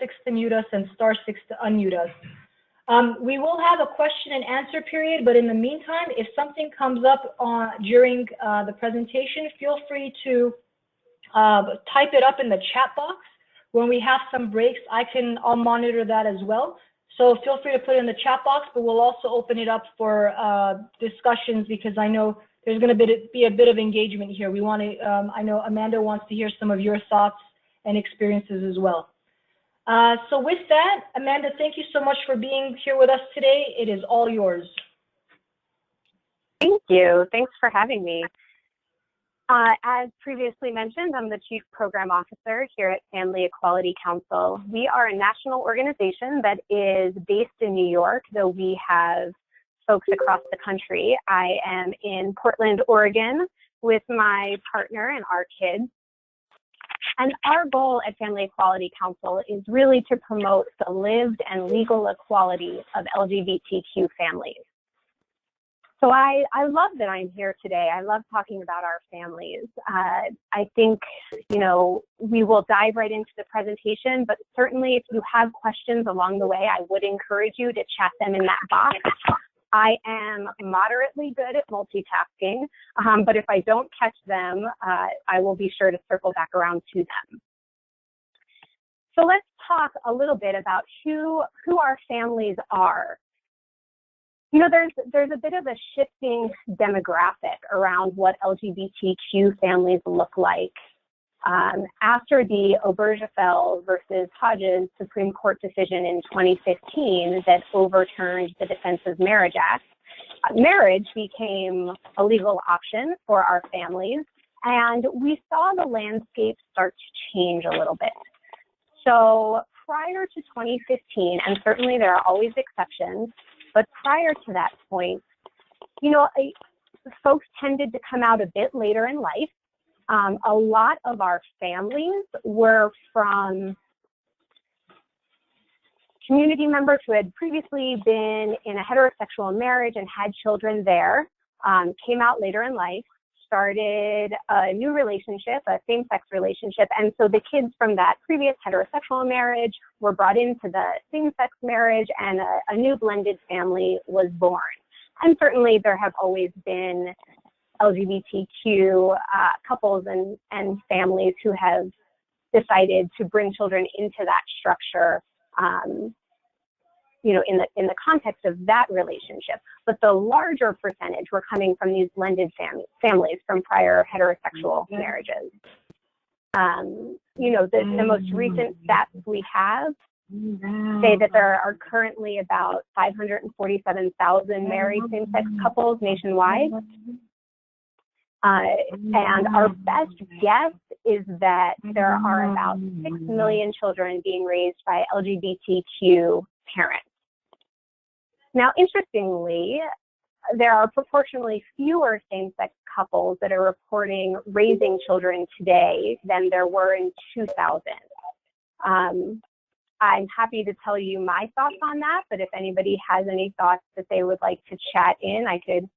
6 to mute us and star 6 to unmute us. We will have a question and answer period, but in the meantime, if something comes up during the presentation, feel free to type it up in the chat box. When we have some breaks, I'll monitor that as well. So feel free to put it in the chat box, but we'll also open it up for discussions, because I know there's going to be a bit of engagement here. We want to, I know Amanda wants to hear some of your thoughts and experiences as well. So with that, Amanda, thank you so much for being here with us today. It is all yours. Thank you. Thanks for having me. As previously mentioned, I'm the Chief Program Officer here at Family Equality Council. We are a national organization that is based in New York, though we have folks across the country. I am in Portland, Oregon with my partner and our kids. And our goal at Family Equality Council is really to promote the lived and legal equality of LGBTQ families. So I love that I'm here today. I love talking about our families. I think, you know, we will dive right into the presentation, but certainly if you have questions along the way, I would encourage you to chat them in that box. I am moderately good at multitasking, but if I don't catch them, I will be sure to circle back around to them. So let's talk a little bit about who our families are. You know, there's a bit of a shifting demographic around what LGBTQ families look like. After the Obergefell versus Hodges Supreme Court decision in 2015 that overturned the Defense of Marriage Act, marriage became a legal option for our families, and we saw the landscape start to change a little bit. So prior to 2015, and certainly there are always exceptions, but prior to that point, you know, folks tended to come out a bit later in life. A lot of our families were from community members who had previously been in a heterosexual marriage and had children there, came out later in life, started a new relationship, a same-sex relationship, and so the kids from that previous heterosexual marriage were brought into the same-sex marriage, and a new blended family was born. And certainly there have always been LGBTQ couples and families who have decided to bring children into that structure, you know, in the context of that relationship. But the larger percentage were coming from these blended families from prior heterosexual marriages. You know, the most recent stats we have say that there are currently about 547,000 married same-sex couples nationwide. And our best guess is that there are about 6 million children being raised by LGBTQ parents. Now, interestingly, there are proportionally fewer same-sex couples that are reporting raising children today than there were in 2000. I'm happy to tell you my thoughts on that, but if anybody has any thoughts that they would like to chat in, I could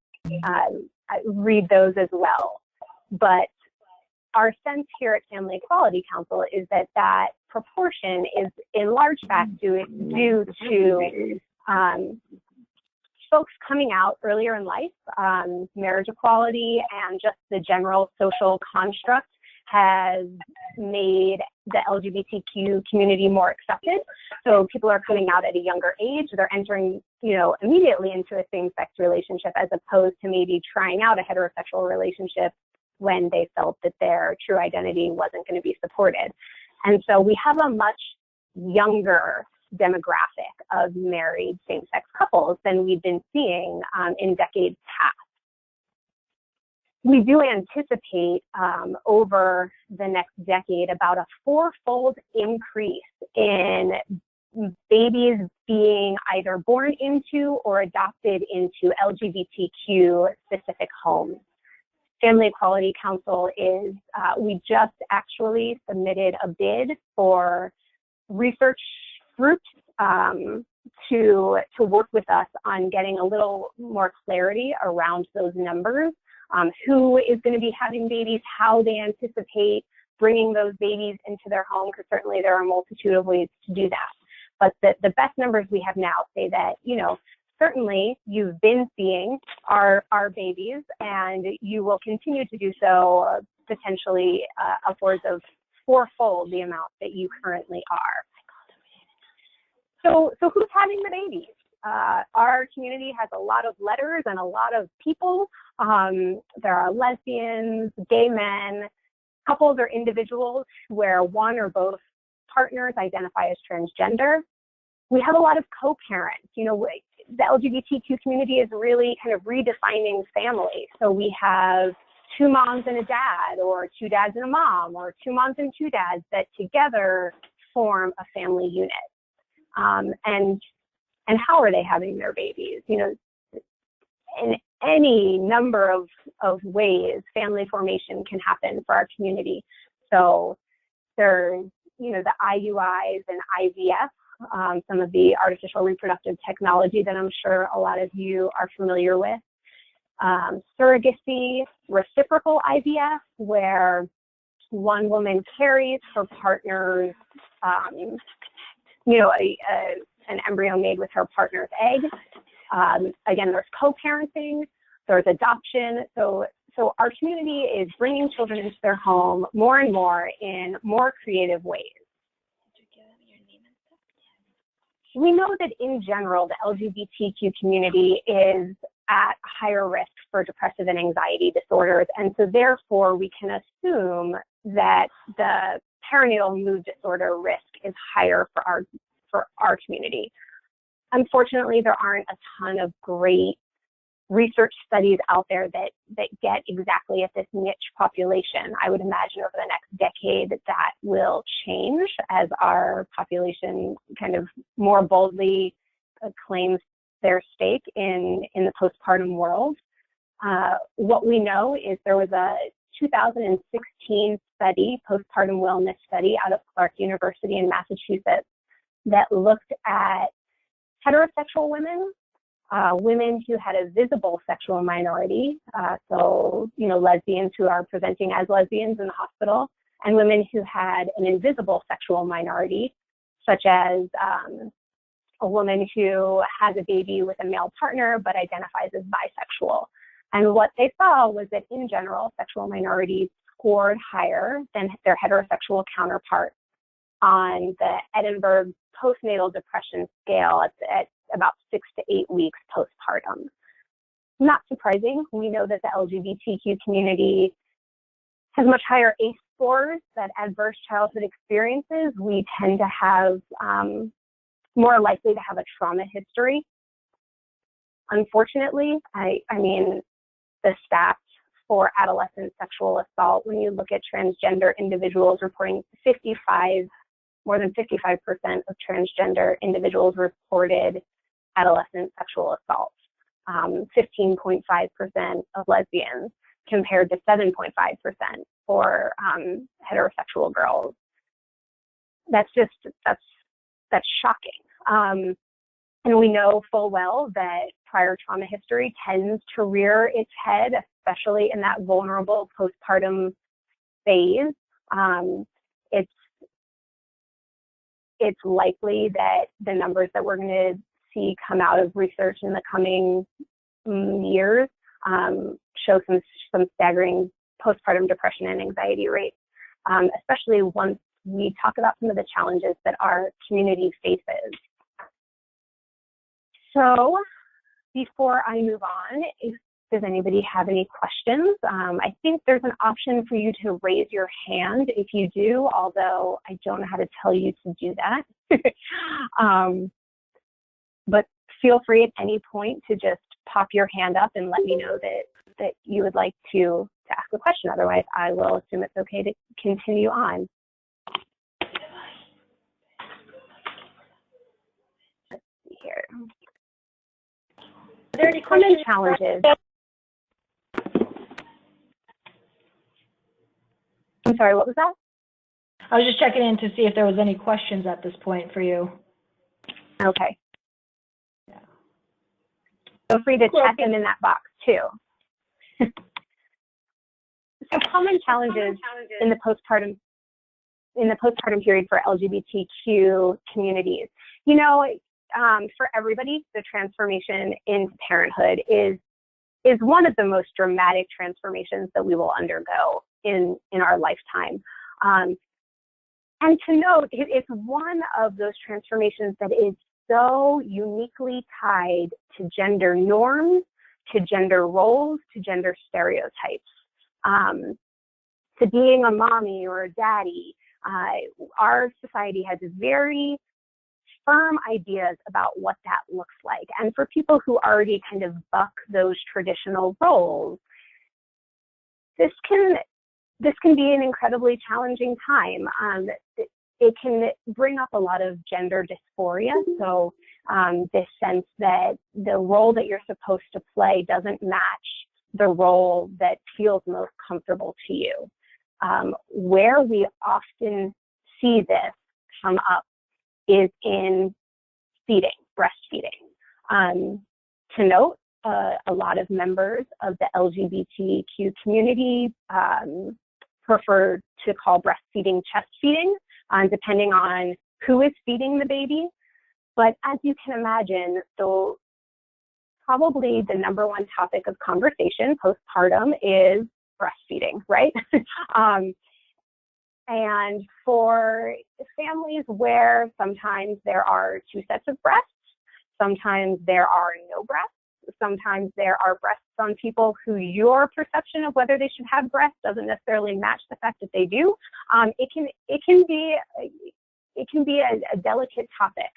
read those as well. But our sense here at Family Equality Council is that that proportion is in large fact due to folks coming out earlier in life. Marriage equality and just the general social construct has made the LGBTQ community more accepted. So people are coming out at a younger age. They're entering, you know, immediately into a same-sex relationship, as opposed to maybe trying out a heterosexual relationship when they felt that their true identity wasn't going to be supported. And so we have a much younger demographic of married same-sex couples than we've been seeing in decades past. We do anticipate over the next decade about a 4-fold increase in babies being either born into or adopted into LGBTQ specific homes. Family Equality Council is, we just actually submitted a bid for research groups to work with us on getting a little more clarity around those numbers. Who is going to be having babies, how they anticipate bringing those babies into their home, because certainly there are a multitude of ways to do that. But the best numbers we have now say that, you know, certainly you've been seeing our babies, and you will continue to do so, potentially upwards of fourfold the amount that you currently are. So who's having the babies? Our community has a lot of letters and a lot of people. There are lesbians, gay men, couples or individuals where one or both partners identify as transgender. We have a lot of co-parents. You know, the LGBTQ community is really kind of redefining family. So we have two moms and a dad, or two dads and a mom, or two moms and two dads that together form a family unit. And how are they having their babies? You know, in any number of ways, family formation can happen for our community. So there's, you know, the IUIs and IVF, some of the artificial reproductive technology that I'm sure a lot of you are familiar with. Surrogacy, reciprocal IVF, where one woman carries her partner's, you know, an embryo made with her partner's egg. Again, there's co-parenting, there's adoption. So our community is bringing children into their home more and more in more creative ways. We know that in general, the LGBTQ community is at higher risk for depressive and anxiety disorders. And so therefore, we can assume that the perinatal mood disorder risk is higher for our community. Unfortunately, there aren't a ton of great research studies out there that get exactly at this niche population. I would imagine over the next decade that will change as our population kind of more boldly claims their stake in the postpartum world. What we know is there was a 2016 study, postpartum wellness study out of Clark University in Massachusetts, that looked at heterosexual women, women who had a visible sexual minority, so, you know, lesbians who are presenting as lesbians in the hospital, and women who had an invisible sexual minority, such as a woman who has a baby with a male partner but identifies as bisexual. And what they saw was that in general, sexual minorities scored higher than their heterosexual counterparts on the Edinburgh postnatal depression scale at about 6 to 8 weeks postpartum. Not surprising. We know that the LGBTQ community has much higher ACE scores, that adverse childhood experiences. We tend to have more likely to have a trauma history. Unfortunately, I mean, the stats for adolescent sexual assault, when you look at transgender individuals reporting more than 55% of transgender individuals reported adolescent sexual assault, 15.5% of lesbians compared to 7.5% for heterosexual girls. That's shocking. And we know full well that prior trauma history tends to rear its head, especially in that vulnerable postpartum phase. It's likely that the numbers that we're going to see come out of research in the coming years show some staggering postpartum depression and anxiety rates, especially once we talk about some of the challenges that our community faces. So before I move on, does anybody have any questions? I think there's an option for you to raise your hand if you do, although I don't know how to tell you to do that. But feel free at any point to just pop your hand up and let me know that you would like to ask a question. Otherwise, I will assume it's okay to continue on. Let's see here. Are there any common challenges? I'm sorry, what was that? I was just checking in to see if there was any questions at this point for you. Okay. Yeah. Feel free to check them in that box too. So common challenges in the postpartum in the postpartum period for LGBTQ communities. You know, for everybody, the transformation into parenthood is one of the most dramatic transformations that we will undergo in our lifetime. And to note, it's one of those transformations that is so uniquely tied to gender norms, to gender roles, to gender stereotypes. To being a mommy or a daddy, our society has very firm ideas about what that looks like. And for people who already kind of buck those traditional roles, this can be an incredibly challenging time. It can bring up a lot of gender dysphoria. So this sense that the role that you're supposed to play doesn't match the role that feels most comfortable to you. Where we often see this come up is in breastfeeding. To note, a lot of members of the LGBTQ community prefer to call breastfeeding chest feeding, depending on who is feeding the baby. But as you can imagine, so probably the number one topic of conversation postpartum is breastfeeding, right? And for families where sometimes there are two sets of breasts, sometimes there are no breasts, sometimes there are breasts on people who your perception of whether they should have breasts doesn't necessarily match the fact that they do. It can be a delicate topic.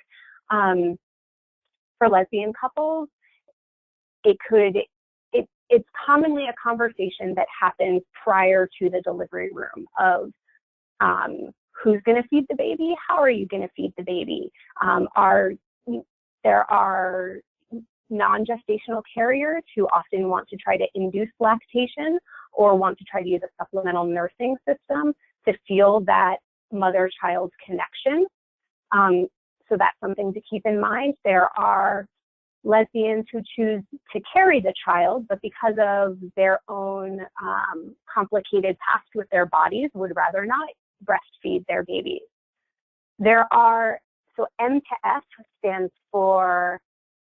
For lesbian couples, it's commonly a conversation that happens prior to the delivery room of who's going to feed the baby, how are you going to feed the baby. There are non-gestational carriers who often want to try to induce lactation or want to try to use a supplemental nursing system to feel that mother-child connection. So that's something to keep in mind. There are lesbians who choose to carry the child, but because of their own complicated past with their bodies, would rather not breastfeed their babies. So M to F stands for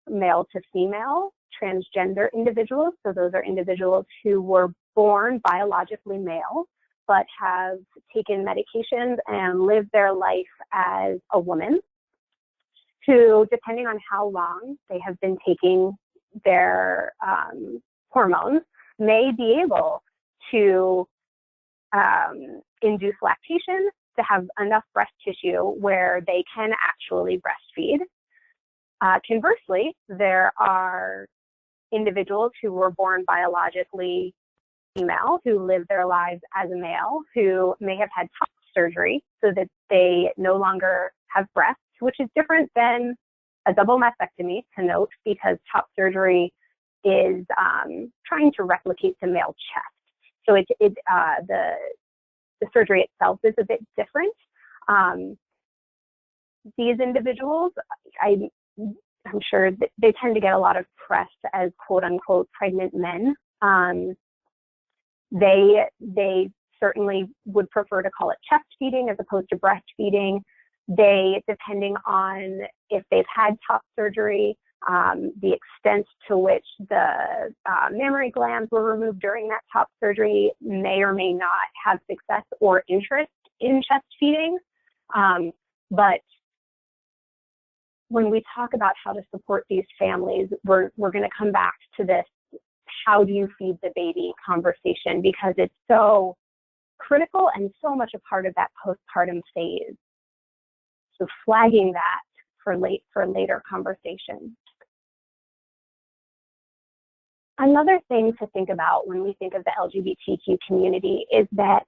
male to female, transgender individuals. So those are individuals who were born biologically male, but have taken medications and lived their life as a woman, who, depending on how long they have been taking their hormones, may be able to induce lactation, to have enough breast tissue where they can actually breastfeed. Conversely, there are individuals who were born biologically female, who live their lives as a male, who may have had top surgery so that they no longer have breasts, which is different than a double mastectomy, to note, because top surgery is trying to replicate the male chest. So the surgery itself is a bit different. These individuals, I'm sure that they tend to get a lot of press as quote unquote pregnant men. They certainly would prefer to call it chest feeding as opposed to breastfeeding. They, depending on if they've had top surgery, the extent to which the mammary glands were removed during that top surgery, may or may not have success or interest in chest feeding. But when we talk about how to support these families, we're going to come back to this, how do you feed the baby conversation, because it's so critical and so much a part of that postpartum phase. So flagging that for later conversation. Another thing to think about when we think of the LGBTQ community is that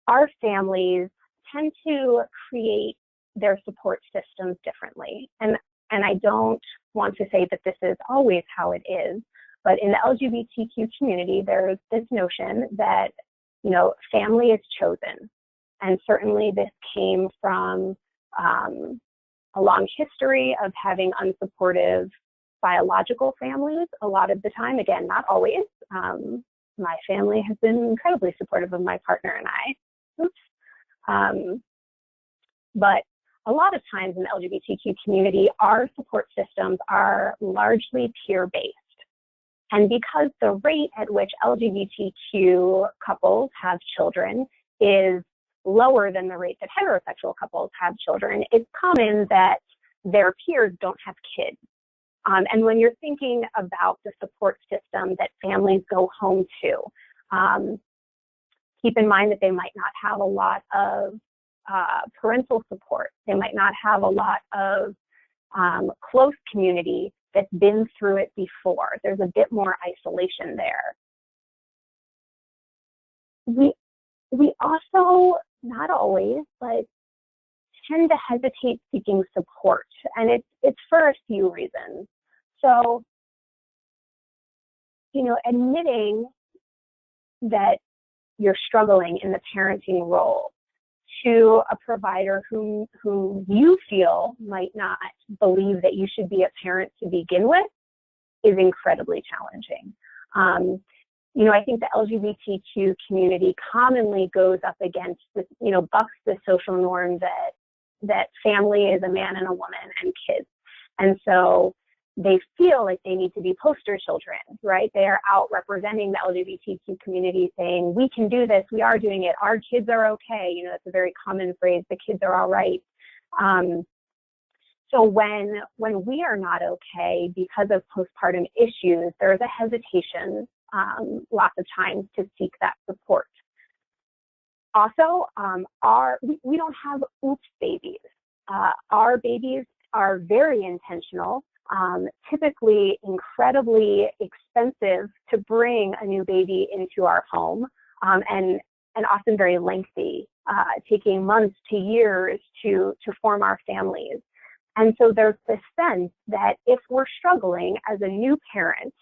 our families tend to create their support systems differently. And I don't want to say that this is always how it is, but in the LGBTQ community, there's this notion that, family is chosen. And certainly this came from a long history of having unsupportive biological families a lot of the time. Again, not always. My family has been incredibly supportive of my partner and I. But a lot of times in the LGBTQ community, our support systems are largely peer-based. And because the rate at which LGBTQ couples have children is lower than the rate that heterosexual couples have children, it's common that their peers don't have kids. And when you're thinking about the support system that families go home to, keep in mind that they might not have a lot of parental support. They might not have a lot of close community that's been through it before. There's a bit more isolation there. We also, not always, but tend to hesitate seeking support, and it's for a few reasons. So, admitting that you're struggling in the parenting role to a provider who you feel might not believe that you should be a parent to begin with is incredibly challenging. I think the LGBTQ community commonly goes up against this, bucks the social norm that family is a man and a woman and kids. And so they feel like they need to be poster children, right? They are out representing the LGBTQ community saying, we can do this, we are doing it, our kids are okay. That's a very common phrase, the kids are all right. So when we are not okay because of postpartum issues, there's a hesitation lots of times to seek that support. Also, we don't have oops babies. Our babies are very intentional, typically incredibly expensive to bring a new baby into our home, and often very lengthy, taking months to years to form our families. And so there's this sense that if we're struggling as a new parent,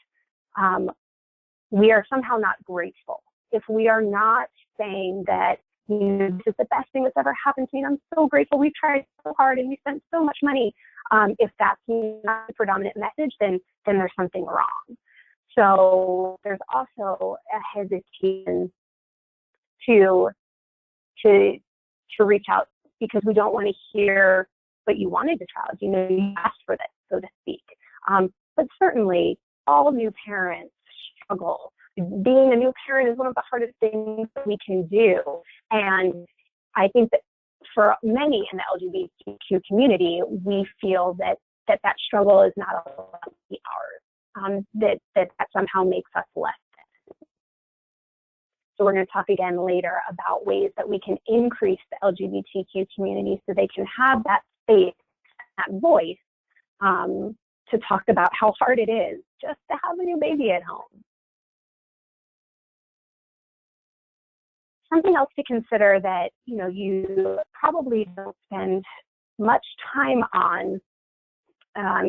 we are somehow not grateful. If we are not saying that, this is the best thing that's ever happened to me, and I'm so grateful, we've tried so hard and we spent so much money, if that's not the predominant message, then there's something wrong. So there's also a hesitation to reach out because we don't want to hear, but you wanted the child, you asked for this, so to speak. But certainly all new parents struggle. Being a new parent is one of the hardest things that we can do. And I think that for many in the LGBTQ community, we feel that struggle is not allowed to be ours, that somehow makes us less than. So we're going to talk again later about ways that we can increase the LGBTQ community so they can have that space, that voice, to talk about how hard it is just to have a new baby at home. Something else to consider that you probably don't spend much time on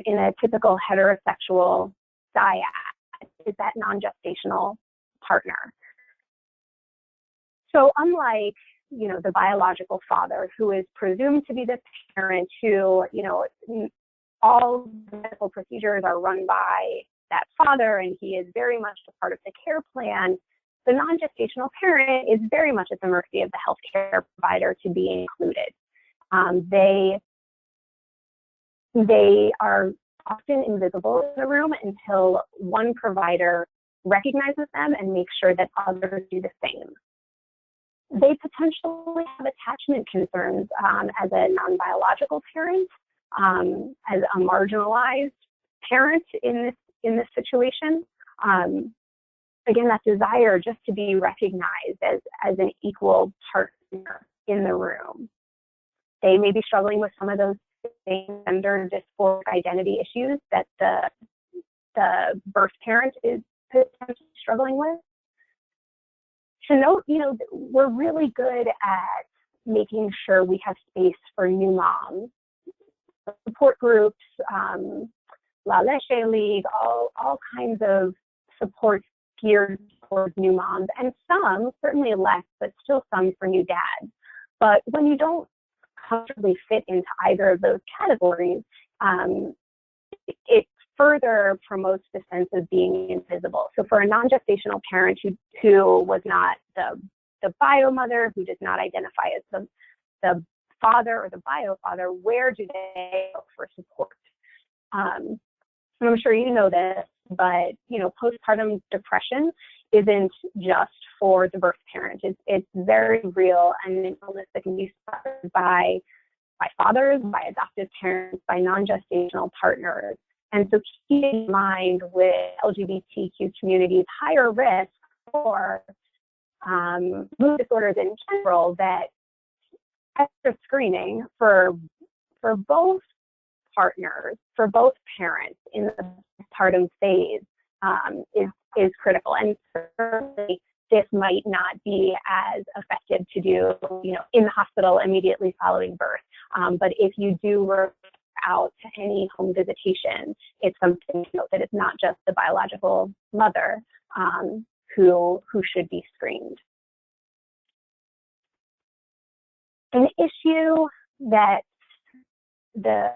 in a typical heterosexual dyad is that non-gestational partner. So unlike the biological father, who is presumed to be the parent, who all medical procedures are run by that father, and he is very much a part of the care plan, the non-gestational parent is very much at the mercy of the healthcare provider to be included. They are often invisible in the room until one provider recognizes them and makes sure that others do the same. They potentially have attachment concerns as a non-biological parent, as a marginalized parent in this situation. Again, that desire just to be recognized as an equal partner in the room. They may be struggling with some of those same gender dysphoric identity issues that the birth parent is potentially struggling with. To note, we're really good at making sure we have space for new moms. Support groups, La Leche League, all kinds of support geared towards new moms, and some, certainly less, but still some for new dads. But when you don't comfortably fit into either of those categories, it further promotes the sense of being invisible. So for a non-gestational parent who was not the the bio mother who does not identify as the father or the bio father, where do they look for support? And I'm sure you know this, but postpartum depression isn't just for the birth parent. It's very real, and an illness that can be suffered by fathers, by adoptive parents, by non-gestational partners. And so keep in mind with LGBTQ communities higher risk for mood disorders in general, that extra screening for both partners, for both parents in the postpartum phase is critical. And certainly this might not be as effective to do, in the hospital immediately following birth. But if you do refer out to any home visitation, it's something to note that it's not just the biological mother who should be screened. An issue that the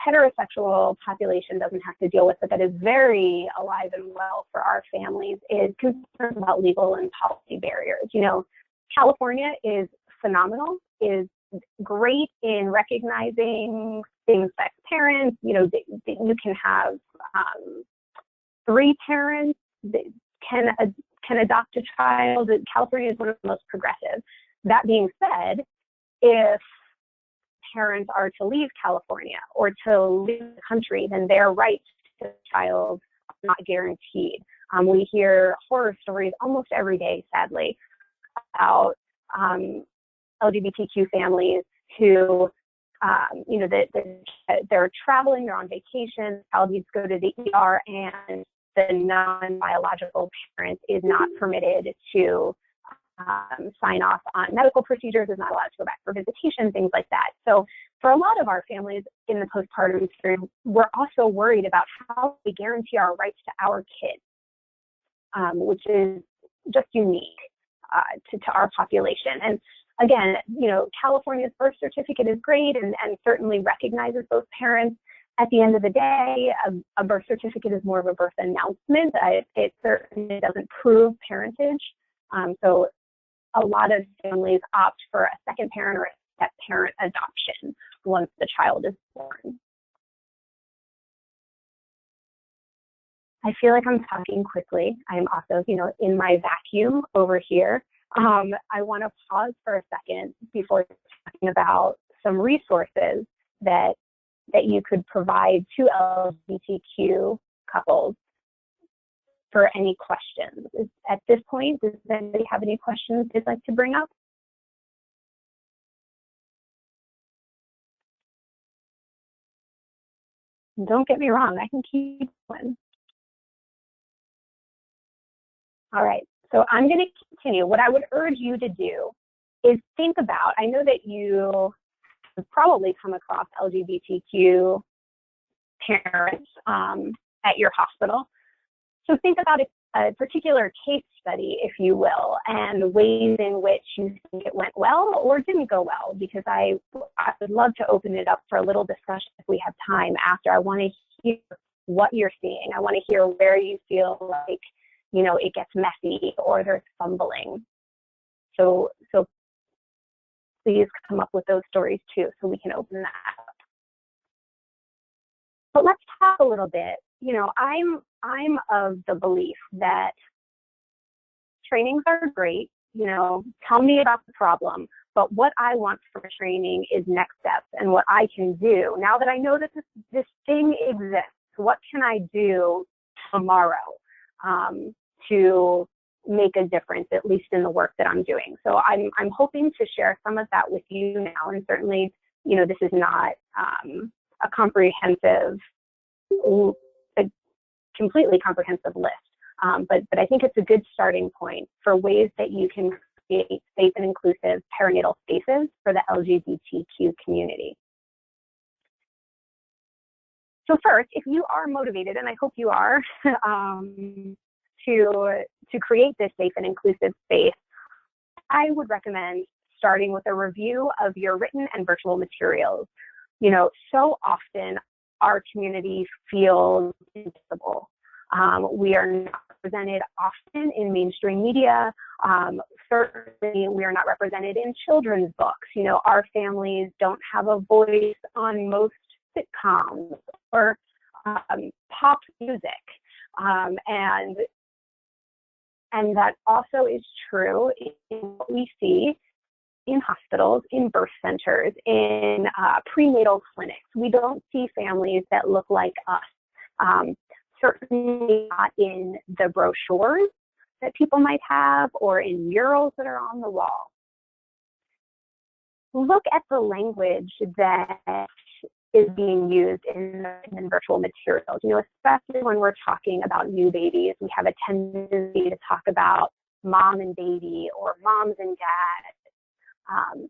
heterosexual population doesn't have to deal with, but that is very alive and well for our families, is concerns about legal and policy barriers. California is phenomenal, is great in recognizing same-sex parents. You can have 3 parents that can adopt a child. California is one of the most progressive. That being said, if parents are to leave California or to leave the country, then their rights to the child are not guaranteed. We hear horror stories almost every day, sadly, about LGBTQ families who, they're traveling, they're on vacation, the child needs to go to the ER, and the non-biological parent is not permitted to sign off on medical procedures, is not allowed to go back for visitation, things like that. So for a lot of our families in the postpartum period, we're also worried about how we guarantee our rights to our kids, which is just unique to our population. And again, California's birth certificate is great and certainly recognizes both parents. At the end of the day, a birth certificate is more of a birth announcement. It certainly doesn't prove parentage. So a lot of families opt for a second parent or a step-parent adoption once the child is born. I feel like I'm talking quickly. I'm also, in my vacuum over here. I want to pause for a second before talking about some resources that you could provide to LGBTQ couples for any questions. At this point, does anybody have any questions they'd like to bring up? Don't get me wrong, I can keep going. All right, so I'm going to continue. What I would urge you to do is think about, I know that you have probably come across LGBTQ parents at your hospital. So think about a particular case study, if you will, and ways in which you think it went well or didn't go well, because I would love to open it up for a little discussion if we have time after. I want to hear what you're seeing. I want to hear where you feel like, it gets messy or there's fumbling. So please come up with those stories too, so we can open that up. But let's talk a little bit. I'm of the belief that trainings are great. Tell me about the problem, but what I want from training is next steps and what I can do. Now that I know that this thing exists, what can I do tomorrow to make a difference, at least in the work that I'm doing? So I'm hoping to share some of that with you now, and certainly, this is not a completely comprehensive list, but I think it's a good starting point for ways that you can create safe and inclusive perinatal spaces for the LGBTQ community. So first, if you are motivated, and I hope you are, to create this safe and inclusive space, I would recommend starting with a review of your written and virtual materials. So often our community feels invisible. We are not represented often in mainstream media. Certainly, we are not represented in children's books. You know, our families don't have a voice on most sitcoms or pop music. And that also is true in what we see in hospitals, in birth centers, in prenatal clinics. We don't see families that look like us. Certainly not in the brochures that people might have or in murals that are on the wall. Look at the language that is being used in virtual materials. You know, especially when we're talking about new babies, we have a tendency to talk about mom and baby or moms and dad.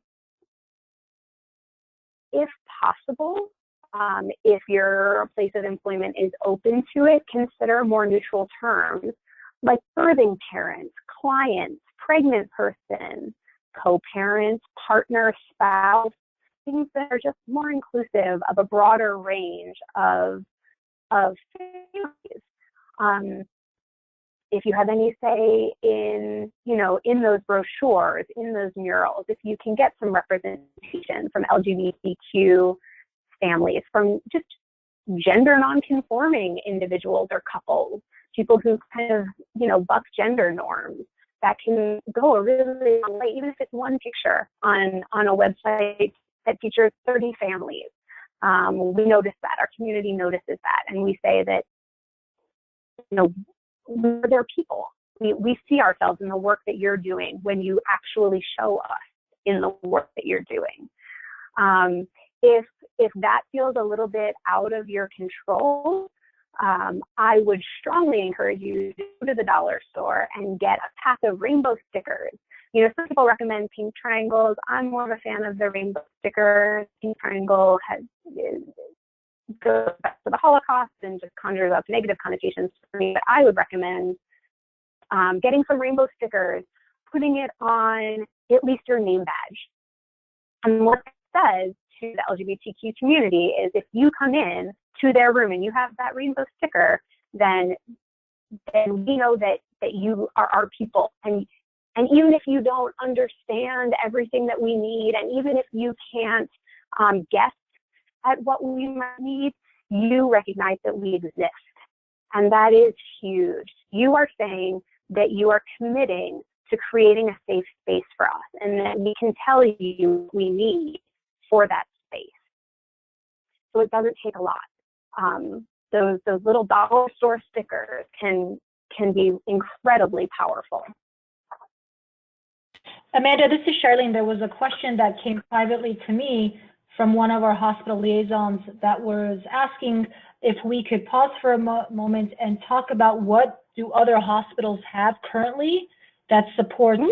If possible, if your place of employment is open to it, consider more neutral terms like birthing parents, clients, pregnant person, co-parent, partner, spouse, things that are just more inclusive of a broader range of families. If you have any say in, you know, in those brochures, in those murals, if you can get some representation from LGBTQ families, from just gender non-conforming individuals or couples, people who kind of, you know, buck gender norms, that can go a really long way, even if it's one picture on a website that features 30 families. We notice that, our community notices that, and we say that, you know, they're people. We see ourselves in the work that you're doing when you actually show us in the work that you're doing. If that feels a little bit out of your control, I would strongly encourage you to go to the dollar store and get a pack of rainbow stickers. You know, some people recommend pink triangles. I'm more of a fan of the rainbow stickers. Pink triangle goes back to the Holocaust and just conjures up negative connotations for me. But I would recommend getting some rainbow stickers, putting it on at least your name badge. And what it says to the LGBTQ community is, if you come in to their room and you have that rainbow sticker, then we know that you are our people. And even if you don't understand everything that we need, and even if you can't guess at what we might need, you recognize that we exist. And that is huge. You are saying that you are committing to creating a safe space for us, and that we can tell you what we need for that space. So it doesn't take a lot. Those little dollar store stickers can be incredibly powerful. Amanda, this is Charlene. There was a question that came privately to me from one of our hospital liaisons that was asking if we could pause for a moment and talk about what do other hospitals have currently that supports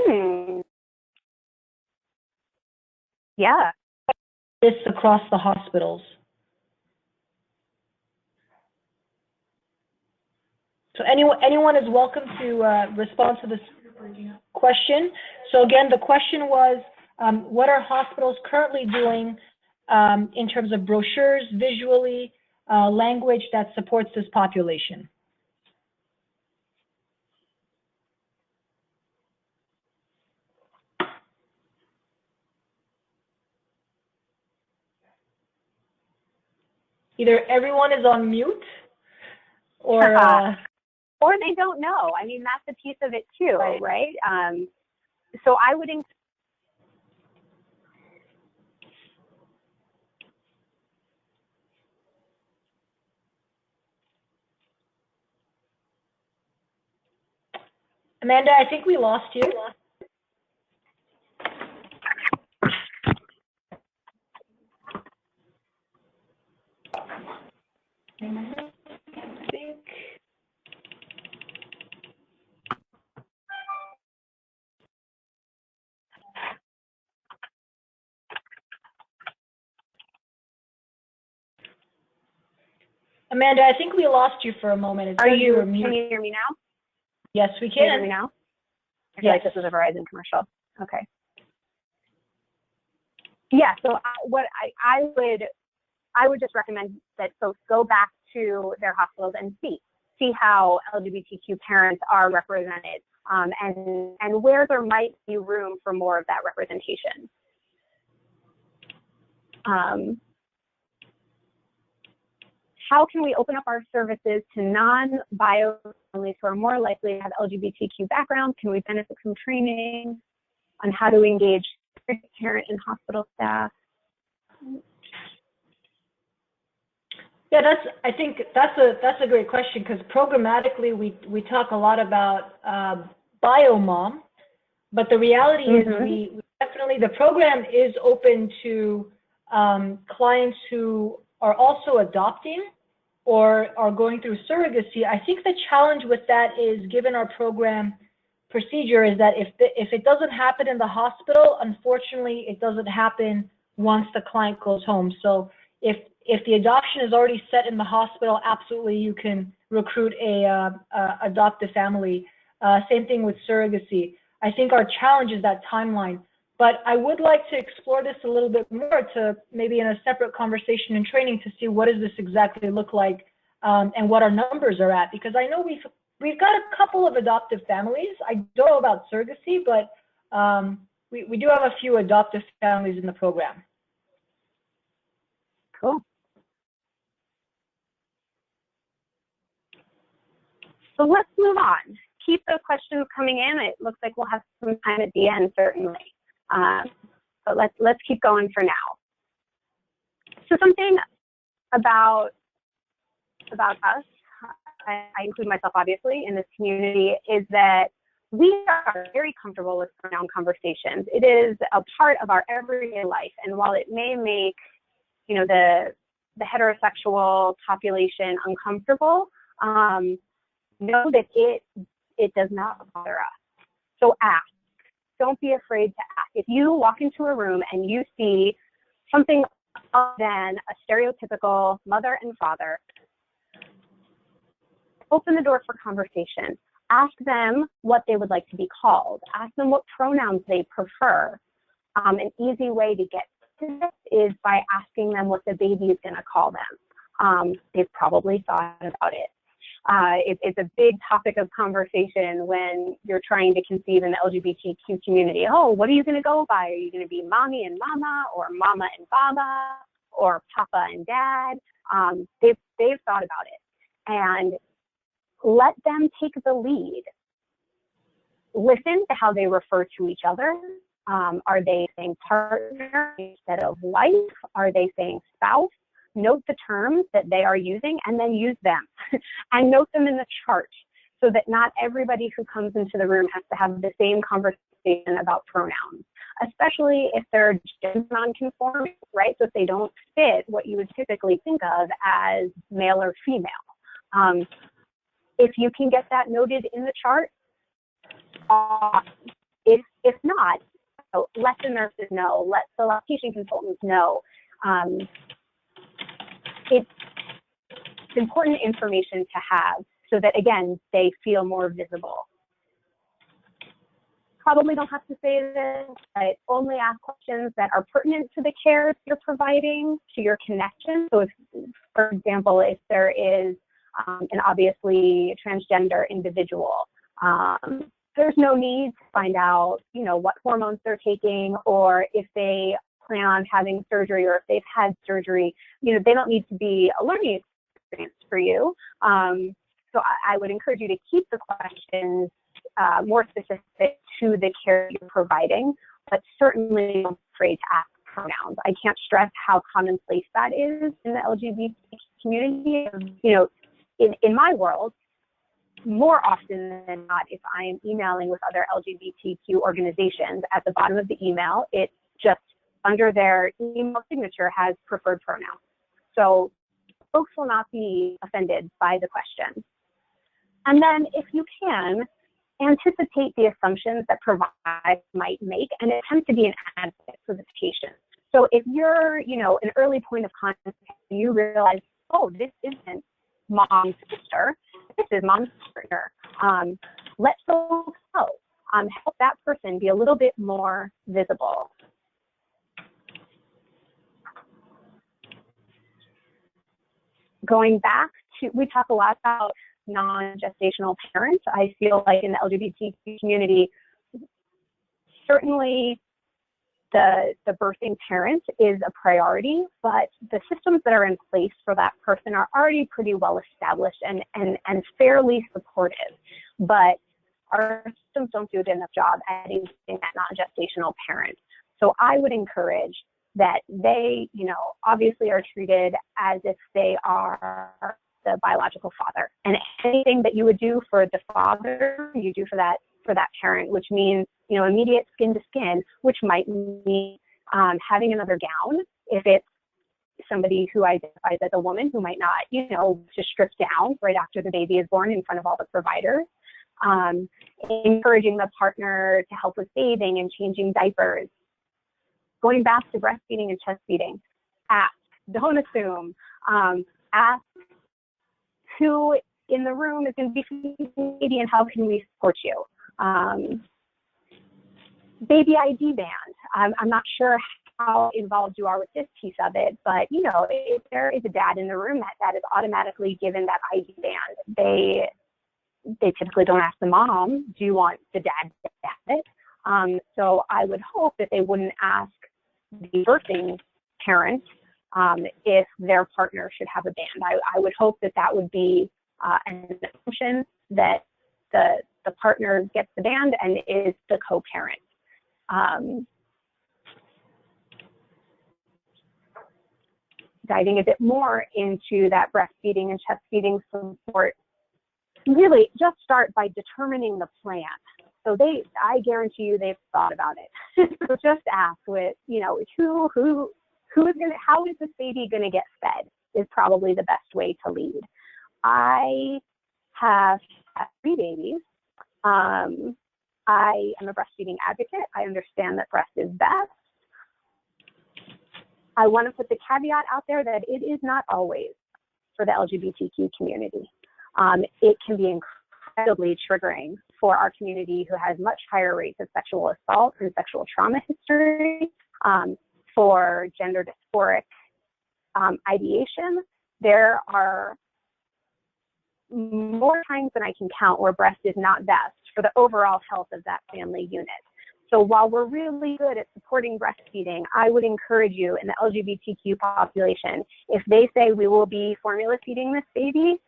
this across the hospitals. So anyone is welcome to respond to this question. So again, the question was, what are hospitals currently doing in terms of brochures, visually, language that supports this population? Either everyone is on mute, or they don't know. I mean, that's a piece of it too, right? So I would Amanda, I think we lost you. Amanda, I think we lost you for a moment. Can you hear me now? Yes, we can. Can you hear me now? I feel like this is a Verizon commercial. Okay. Yeah, so I would just recommend that folks go back to their hospitals and see see how LGBTQ parents are represented, and where there might be room for more of that representation. How can we open up our services to non-bio families who are more likely to have LGBTQ backgrounds? Can we benefit from training on how to engage parent and hospital staff? Yeah, I think that's a great question, because programmatically we talk a lot about bio mom, but the reality is we definitely, the program is open to clients who are also adopting or are going through surrogacy. I think the challenge with that is, given our program procedure, is that if it doesn't happen in the hospital, unfortunately, it doesn't happen once the client goes home. So if the adoption is already set in the hospital, absolutely you can recruit a adoptive family. Same thing with surrogacy. I think our challenge is that timeline. But I would like to explore this a little bit more, to maybe in a separate conversation and training, to see what does this exactly look like, and what our numbers are at. Because I know we've got a couple of adoptive families. I don't know about surrogacy, but we do have a few adoptive families in the program. Cool. So let's move on. Keep the questions coming in. It looks like we'll have some time at the end, certainly. But let's keep going for now. So something about us, I include myself obviously in this community, is that we are very comfortable with pronoun conversations. It is a part of our everyday life, and while it may make, you know, the heterosexual population uncomfortable, know that it does not bother us. So ask. Don't be afraid to ask. If you walk into a room and you see something other than a stereotypical mother and father, open the door for conversation. Ask them what they would like to be called. Ask them what pronouns they prefer. An easy way to get to this is by asking them what the baby is going to call them. They've probably thought about it. It's a big topic of conversation when you're trying to conceive in the LGBTQ community. Oh, what are you going to go by? Are you going to be mommy and mama, or mama and baba, or papa and dad? They've thought about it, and let them take the lead. Listen to how they refer to each other. Are they saying partner instead of wife? Are they saying spouse? Note the terms that they are using and then use them, and note them in the chart, so that not everybody who comes into the room has to have the same conversation about pronouns, especially if they're gender non-conforming, right? So if they don't fit what you would typically think of as male or female. If you can get that noted in the chart, awesome. If not, so let the nurses know, let the lactation consultants know. It's important information to have, so that, again, they feel more visible. Probably don't have to say this, but only ask questions that are pertinent to the care you're providing, to your connection. So if, for example, if there is an obviously transgender individual, there's no need to find out, you know, what hormones they're taking, or if they plan on having surgery, or if they've had surgery. You know, they don't need to be a learning experience for you. So I would encourage you to keep the questions more specific to the care you're providing, but certainly don't be afraid to ask pronouns. I can't stress how commonplace that is in the LGBT community. You know, in my world, more often than not, if I am emailing with other LGBTQ organizations, at the bottom of the email, it just under their email signature has preferred pronouns. So folks will not be offended by the question. And then, if you can, anticipate the assumptions that providers might make and attempt to be an advocate for the patient. So if you're, you know, an early point of contact, you realize, oh, this isn't mom's sister, this is mom's partner. Let folks know. Help that person be a little bit more visible. Going back to, we talk a lot about non-gestational parents. I feel like in the LGBTQ community, certainly the birthing parent is a priority, but the systems that are in place for that person are already pretty well established and fairly supportive. But our systems don't do a good enough job at including that non-gestational parent. So I would encourage that they, obviously are treated as if they are the biological father. And anything that you would do for the father, you do for that parent, which means, immediate skin to skin, which might mean having another gown if it's somebody who identifies as a woman who might not, just strip down right after the baby is born in front of all the providers. Encouraging the partner to help with bathing and changing diapers. Going back to breastfeeding and chest feeding, ask, don't assume. Ask who in the room is going to be feeding the baby and how can we support you. Baby ID band. I'm not sure how involved you are with this piece of it, but if there is a dad in the room that is automatically given that ID band, they typically don't ask the mom, do you want the dad to have it? So I would hope that they wouldn't ask the birthing parent if their partner should have a band. I would hope that would be an assumption that the partner gets the band and is the co-parent. Diving a bit more into that breastfeeding and chest feeding support, really just start by determining the plan. So I guarantee you they've thought about it. So just ask with, how is this baby gonna get fed is probably the best way to lead. I have 3 babies. I am a breastfeeding advocate. I understand that breast is best. I want to put the caveat out there that it is not always for the LGBTQ community. It can be incredibly triggering for our community who has much higher rates of sexual assault and sexual trauma history, for gender dysphoric ideation. There are more times than I can count where breast is not best for the overall health of that family unit. So while we're really good at supporting breastfeeding, I would encourage you in the LGBTQ population, if they say we will be formula feeding this baby,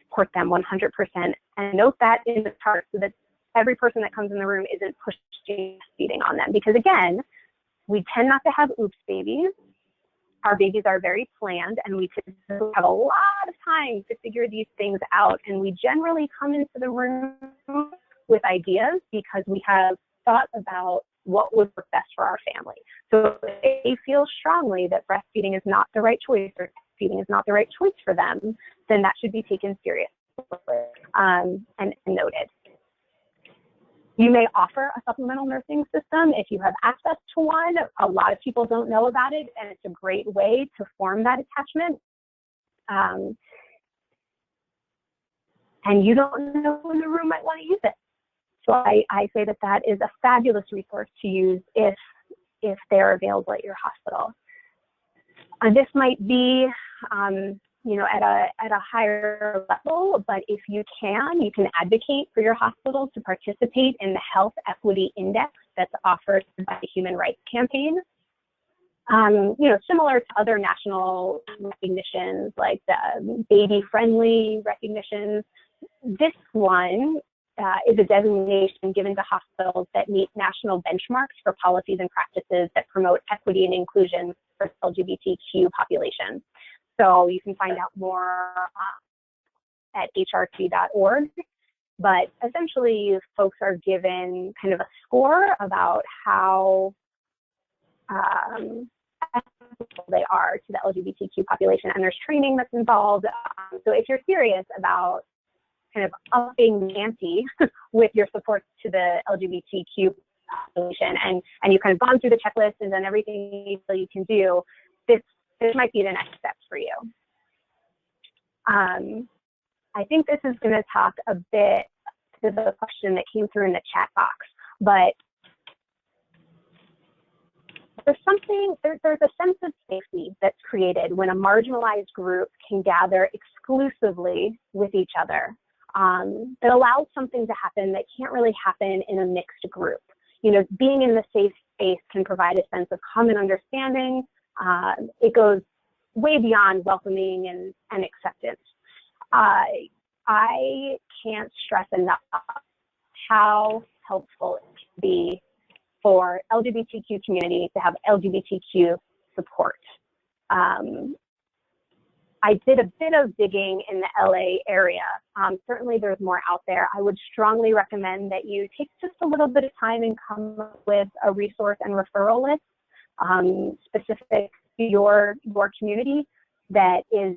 support them 100%, and note that in the chart so that every person that comes in the room isn't pushing feeding on them. Because again, we tend not to have oops babies. Our babies are very planned, and we typically have a lot of time to figure these things out. And we generally come into the room with ideas because we have thought about what would work best for our family. So if they feel strongly that breastfeeding is not the right choice or feeding is not the right choice for them, then that should be taken seriously and noted. You may offer a supplemental nursing system if you have access to one. A lot of people don't know about it, and it's a great way to form that attachment. And you don't know who in the room might want to use it. So I say that is a fabulous resource to use if they're available at your hospital. And this might be, at a higher level, but if you can advocate for your hospital to participate in the Health Equity Index that's offered by the Human Rights Campaign. Similar to other national recognitions like the baby-friendly recognitions, this one is a designation given to hospitals that meet national benchmarks for policies and practices that promote equity and inclusion for LGBTQ populations. So you can find out more at hrc.org. But essentially, folks are given kind of a score about how ethical they are to the LGBTQ population, and there's training that's involved. So if you're serious about kind of upping the ante with your support to the LGBTQ population, and you've kind of gone through the checklist and done everything you feel you can do, this might be the next step for you. I think this is going to talk a bit to the question that came through in the chat box, but there's a sense of safety that's created when a marginalized group can gather exclusively with each other, that allows something to happen that can't really happen in a mixed group. You know, being in the safe space can provide a sense of common understanding. It goes way beyond welcoming and acceptance. I can't stress enough how helpful it can be for LGBTQ community to have LGBTQ support. I did a bit of digging in the LA area. Certainly there's more out there. I would strongly recommend that you take just a little bit of time and come up with a resource and referral list specific to your community that is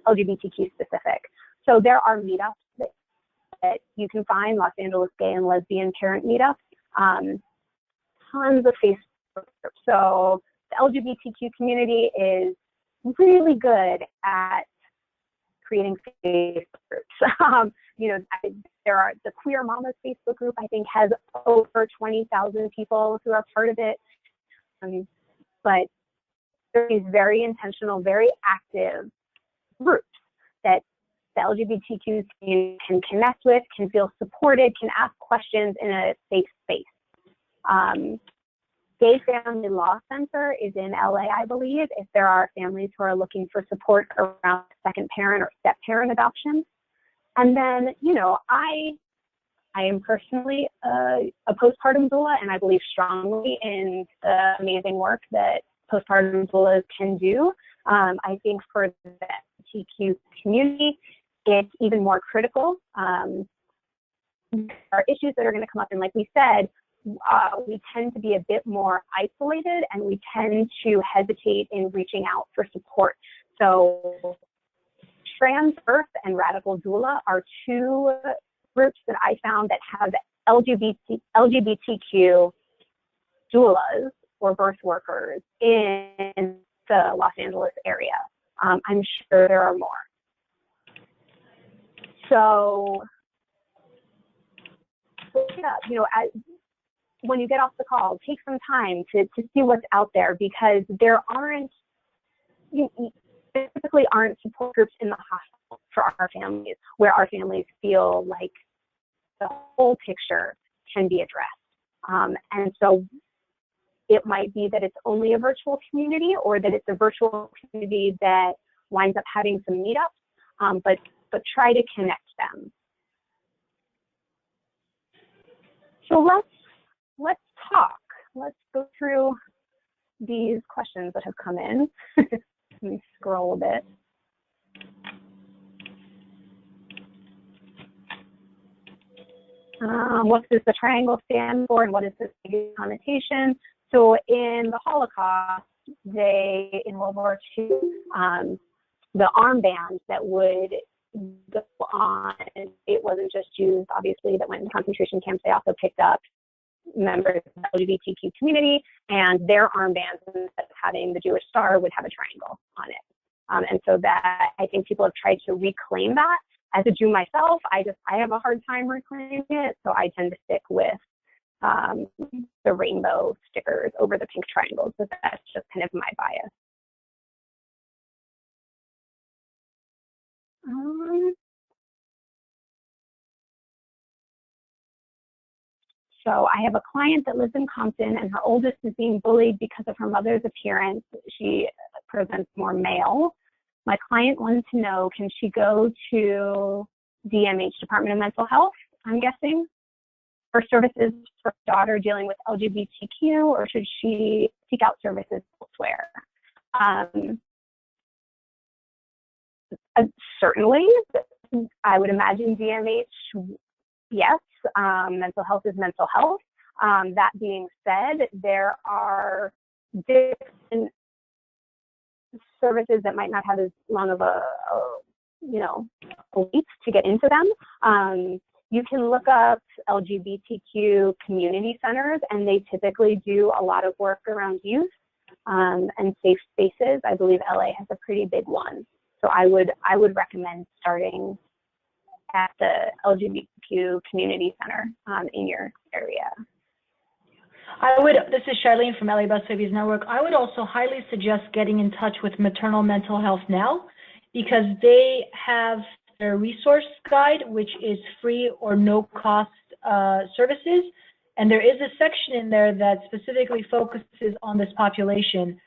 LGBTQ specific. So there are meetups that you can find, Los Angeles Gay and Lesbian Parent Meetup, tons of Facebook groups. So the LGBTQ community is really good at creating Facebook groups. You know, the Queer Mamas Facebook group, I think, has over 20,000 people who are part of it. But there are these very intentional, very active groups that the LGBTQ community can connect with, can feel supported, can ask questions in a safe space. Gay Family Law Center is in LA, I believe, if there are families who are looking for support around second parent or step parent adoption. And then, you know, I am personally a postpartum doula, and I believe strongly in the amazing work that postpartum doulas can do. I think for the LGBTQ community, it's even more critical. There are issues that are going to come up, and like we said, we tend to be a bit more isolated, and we tend to hesitate in reaching out for support. So trans birth and radical doula are two groups that I found that have LGBTQ doulas or birth workers in the Los Angeles area. I'm sure there are more. So yeah, you know, when you get off the call, take some time to see what's out there, because there typically aren't support groups in the hospital for our families, where our families feel like the whole picture can be addressed. And so it might be that it's only a virtual community, or that it's a virtual community that winds up having some meetups, but try to connect them. So let's talk. Let's go through these questions that have come in. Let me scroll a bit. What does the triangle stand for, and what is the connotation? So in the Holocaust, in World War II, the armband that would go on, it wasn't just Jews, obviously, that went into concentration camps. They also picked up members of the LGBTQ community, and their armbands, instead of having the Jewish star, would have a triangle on it. And so that, I think people have tried to reclaim that. As a Jew myself, I have a hard time reclaiming it, so I tend to stick with the rainbow stickers over the pink triangles, but that's just kind of my bias. So I have a client that lives in Compton, and her oldest is being bullied because of her mother's appearance. She presents more male. My client wanted to know, can she go to DMH, Department of Mental Health, I'm guessing, for services for her daughter dealing with LGBTQ, or should she seek out services elsewhere? Certainly, I would imagine DMH, yes. Mental health is mental health. That being said, there are different services that might not have as long of a wait to get into them. You can look up LGBTQ community centers, and they typically do a lot of work around youth and safe spaces. I believe LA has a pretty big one. So I would recommend starting at the LGBTQ community center in your area. This is Charlene from LA Bus Babies Network. I would also highly suggest getting in touch with Maternal Mental Health Now. because they have their resource guide, which is free or no cost services. And there is a section in there that specifically focuses on this population.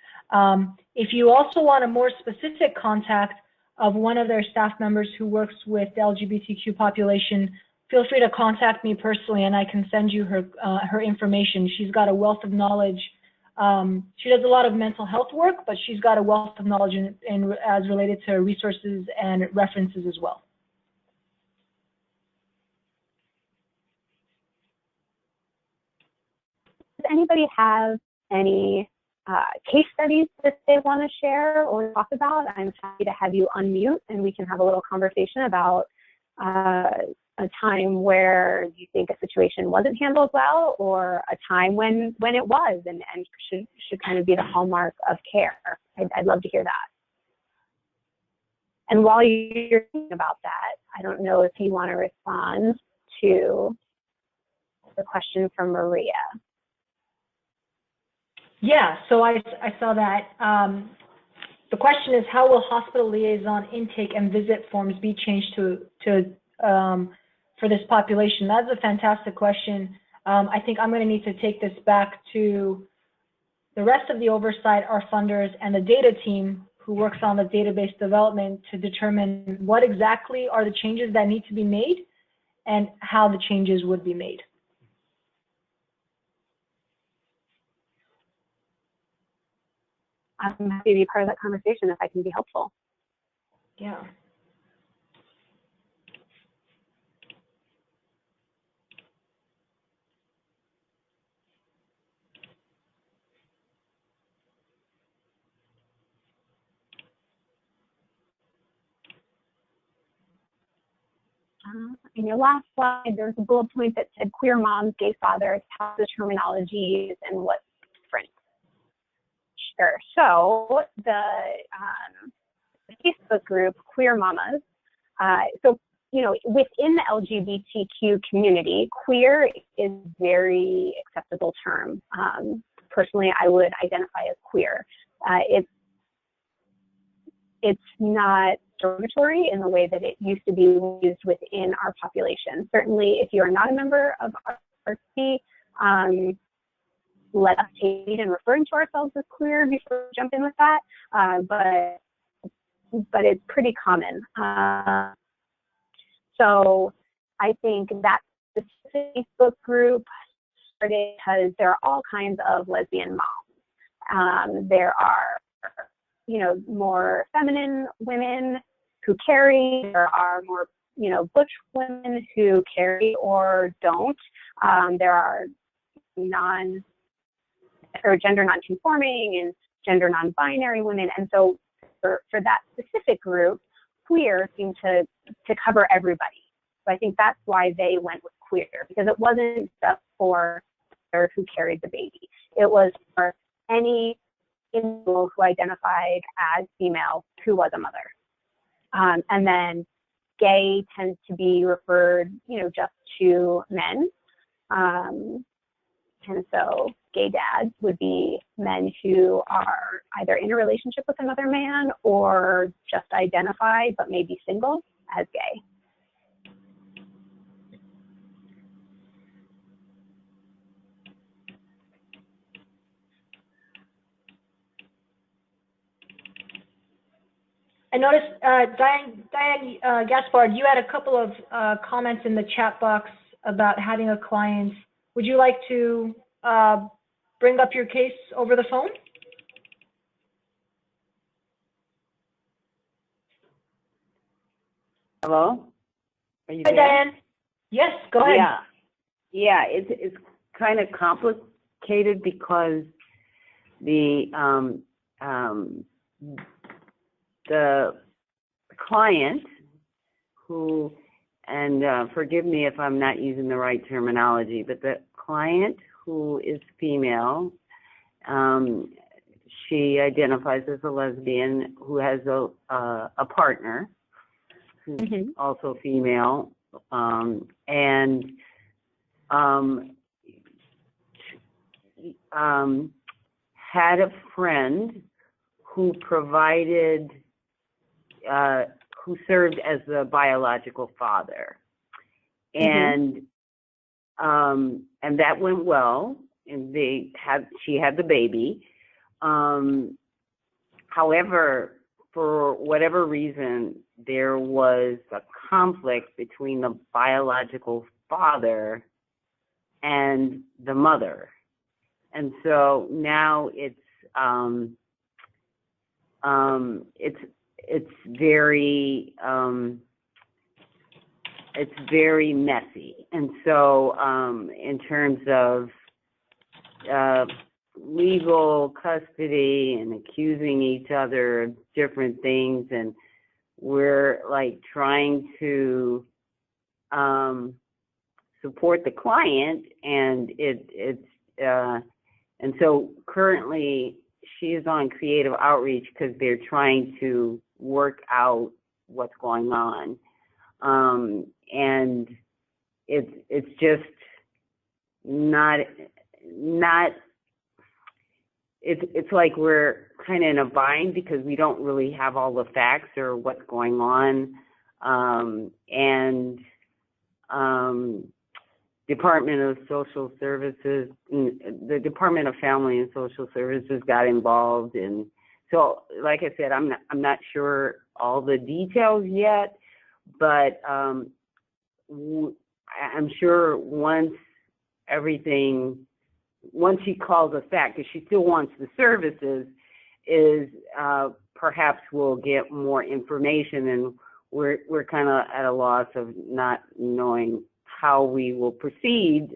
If you also want a more specific contact of one of their staff members who works with the LGBTQ population, feel free to contact me personally and I can send you her information. She's got a wealth of knowledge. She does a lot of mental health work, but she's got a wealth of knowledge as related to resources and references as well. Does anybody have any case studies that they want to share or talk about? I'm happy to have you unmute and we can have a little conversation about a time where you think a situation wasn't handled well, or a time when it was and should kind of be the hallmark of care. I'd love to hear that. And while you're thinking about that, I don't know if you want to respond to the question from Maria. Yeah, so I saw that. The question is, how will hospital liaison intake and visit forms be changed for this population? That's a fantastic question. I think I'm going to need to take this back to the rest of the oversight, our funders, and the data team who works on the database development to determine what exactly are the changes that need to be made and how the changes would be made. I'm happy to be part of that conversation if I can be helpful. Yeah. In your last slide, there's a bullet point that said queer moms, gay fathers, how the terminology is and what's different. Sure. So the Facebook group, Queer Mamas, so, you know, within the LGBTQ community, queer is a very acceptable term. Personally, I would identify as queer. It's not derogatory in the way that it used to be used within our population. Certainly, if you are not a member of our RC, let us take it in referring to ourselves as queer before we jump in with that, but it's pretty common. So I think that specific Facebook group started because there are all kinds of lesbian moms. There are, you know, more feminine women who carry. There are more, you know, butch women who carry or don't. There are gender non-conforming and gender non-binary women, and so for that specific group, queer seemed to cover everybody. So I think that's why they went with queer, because it wasn't just for those who carried the baby. It was for any individual who identified as female who was a mother. And then gay tends to be referred, you know, just to men. And so gay dads would be men who are either in a relationship with another man or just identify but maybe single as gay. I noticed, Diane Gasboard, you had a couple of comments in the chat box about having a client. Would you like to bring up your case over the phone? Hello? Are you Hi, there? Diane. Yes, go ahead. Yeah, it's kind of complicated because the client who, and forgive me if I'm not using the right terminology, but the client who is female, she identifies as a lesbian who has a partner who's also female, and had a friend who provided who served as the biological father. And that went well, and she had the baby. However, for whatever reason, there was a conflict between the biological father and the mother. And so now it's very messy. And so in terms of legal custody and accusing each other of different things, and we're like trying to support the client, and and so currently she is on creative outreach because they're trying to work out what's going on. And it's just not it's like we're kind of in a bind because we don't really have all the facts or what's going on. Department of Social Services, the Department of Family and Social Services got involved, and so, like I said, I'm not sure all the details yet, but I'm sure once she calls us back, because she still wants the services, perhaps we'll get more information, and we're kind of at a loss of not knowing how we will proceed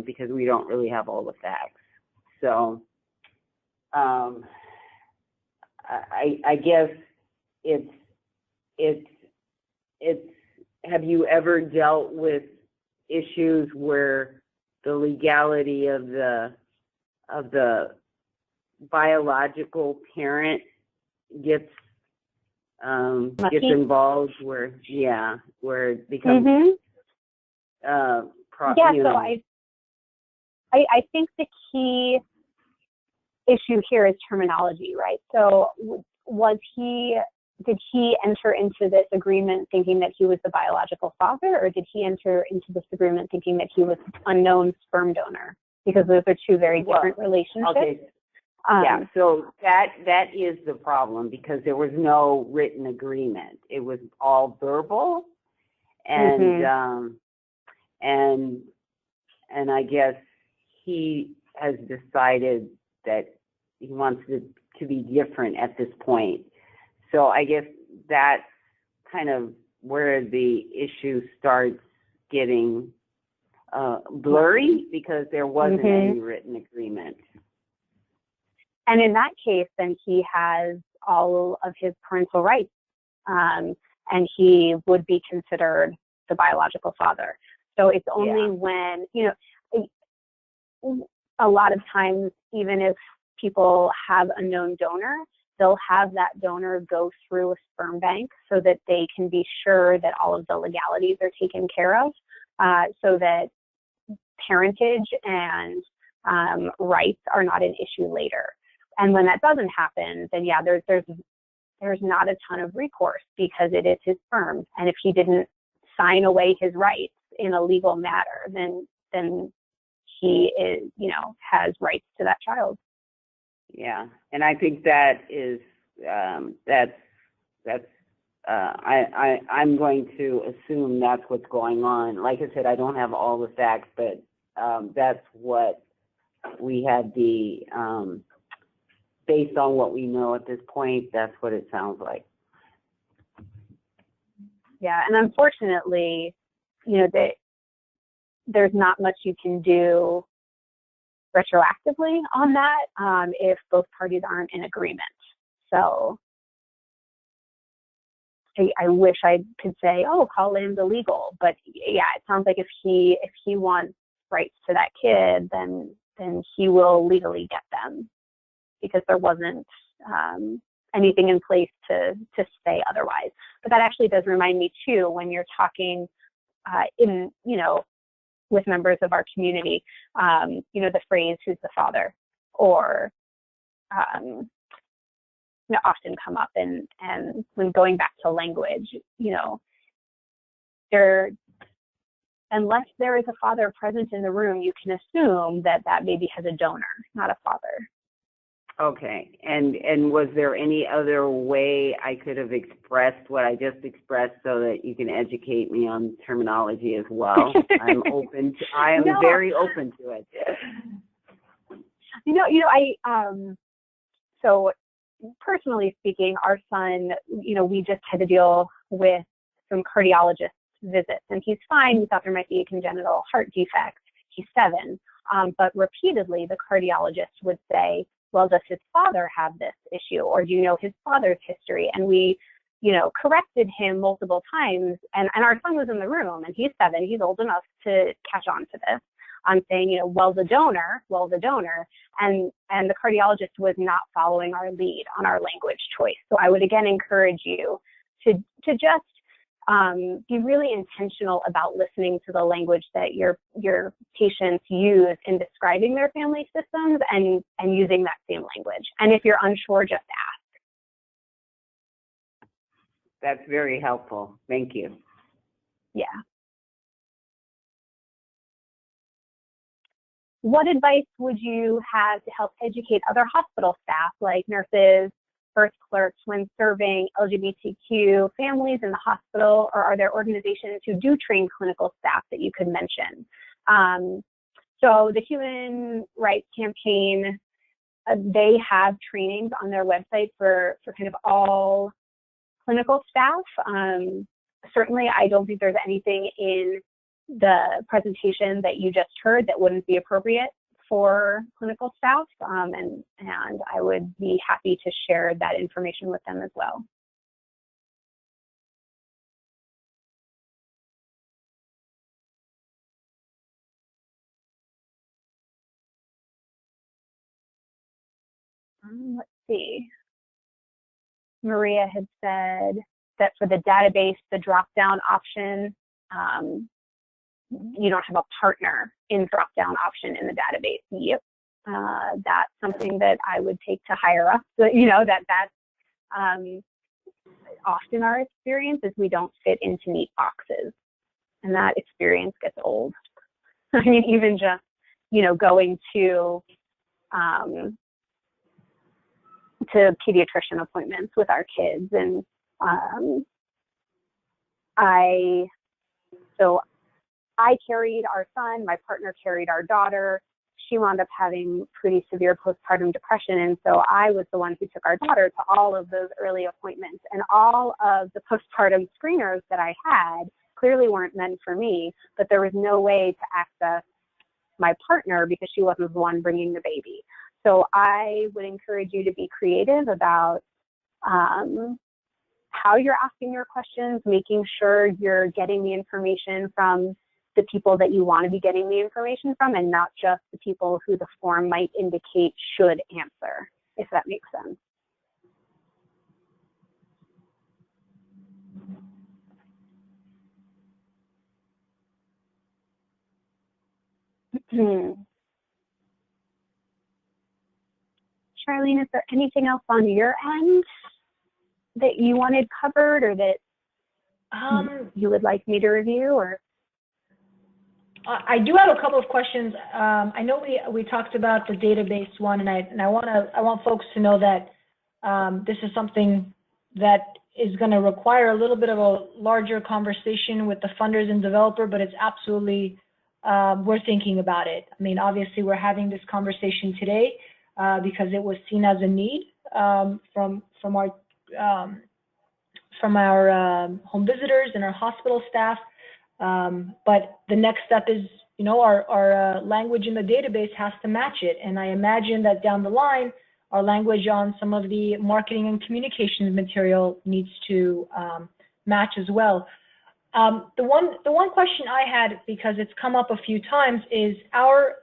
because we don't really have all the facts. So I guess it's have you ever dealt with issues where the legality of the biological parent gets involved, where it becomes So I think the key issue here is terminology, right? So did he enter into this agreement thinking that he was the biological father, or did he enter into this agreement thinking that he was unknown sperm donor? Because those are two very different relationships. Okay. So that is the problem, because there was no written agreement. It was all verbal, and and I guess he has decided that he wants it to be different at this point. So I guess that's kind of where the issue starts getting blurry, because there wasn't any written agreement. And in that case, then he has all of his parental rights, and he would be considered the biological father. So it's only when, a lot of times, even if people have a known donor, they'll have that donor go through a sperm bank so that they can be sure that all of the legalities are taken care of, so that parentage and rights are not an issue later. And when that doesn't happen, then there's not a ton of recourse, because it is his sperm. And if he didn't sign away his rights in a legal matter, then he is, has rights to that child. Yeah, and I think that is I'm going to assume that's what's going on. Like I said, I don't have all the facts, but that's what we had based on what we know at this point, that's what it sounds like. Yeah, and unfortunately, there's not much you can do retroactively on that if both parties aren't in agreement. So I wish I could say, call in the legal, but yeah, it sounds like if he wants rights to that kid, then he will legally get them, because there wasn't anything in place to say otherwise. But that actually does remind me too, when you're talking with members of our community, the phrase "who's the father?" or often come up. And when going back to language, unless there is a father present in the room, you can assume that that baby has a donor, not a father. Okay. And was there any other way I could have expressed what I just expressed so that you can educate me on terminology as well? I am very open to it. So personally speaking, our son, we just had to deal with some cardiologist visits, and he's fine. We thought there might be a congenital heart defect. He's 7. But repeatedly, the cardiologist would say, well, does his father have this issue? Or do you know his father's history? And we, corrected him multiple times. And our son was in the room, and he's 7. He's old enough to catch on to this. I'm saying, well, the donor. And the cardiologist was not following our lead on our language choice. So I would again encourage you to just be really intentional about listening to the language that your patients use in describing their family systems and using that same language. And if you're unsure, just ask. That's very helpful. Thank you. Yeah. What advice would you have to help educate other hospital staff, like nurses, birth clerks, when serving LGBTQ families in the hospital? Or are there organizations who do train clinical staff that you could mention? So the Human Rights Campaign, they have trainings on their website for kind of all clinical staff. Certainly, I don't think there's anything in the presentation that you just heard that wouldn't be appropriate for clinical staff, and I would be happy to share that information with them as well. Let's see. Maria had said that for the database, the drop-down option, you don't have a partner in drop-down option in the database. Yep. That's something that I would take to higher up. So, that's often our experience is we don't fit into neat boxes, and that experience gets old. I mean, even just, going to pediatrician appointments with our kids. And I carried our son, my partner carried our daughter. She wound up having pretty severe postpartum depression, and so I was the one who took our daughter to all of those early appointments. And all of the postpartum screeners that I had clearly weren't meant for me, but there was no way to access my partner because she wasn't the one bringing the baby. So I would encourage you to be creative about how you're asking your questions, making sure you're getting the information from the people that you want to be getting the information from, and not just the people who the form might indicate should answer, if that makes sense. Charlene, is there anything else on your end that you wanted covered, or that you would like me to review? Or I do have a couple of questions. I know we talked about the database one, and I want folks to know that this is something that is going to require a little bit of a larger conversation with the funders and developer, but it's absolutely we're thinking about it. I mean, obviously, we're having this conversation today because it was seen as a need from our home visitors and our hospital staff. But the next step is, our language in the database has to match it. And I imagine that down the line, our language on some of the marketing and communications material needs to match as well. The one question I had, because it's come up a few times, is or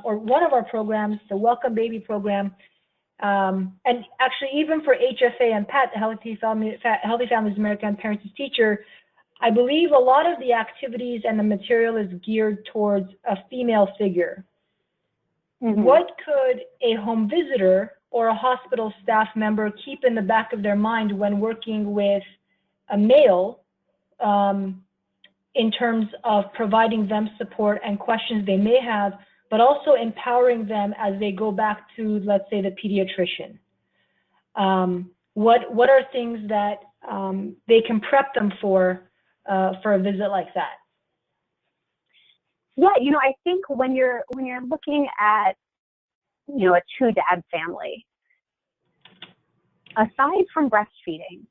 one of our programs, the Welcome Baby program, and actually even for HFA and PAT, the Healthy Families American Parents Teacher, I believe a lot of the activities and the material is geared towards a female figure. Mm-hmm. What could a home visitor or a hospital staff member keep in the back of their mind when working with a male in terms of providing them support and questions they may have, but also empowering them as they go back to, let's say, the pediatrician? What are things that they can prep them for a visit like that? Yeah, I think when you're looking at, a two-dad family, aside from breastfeeding,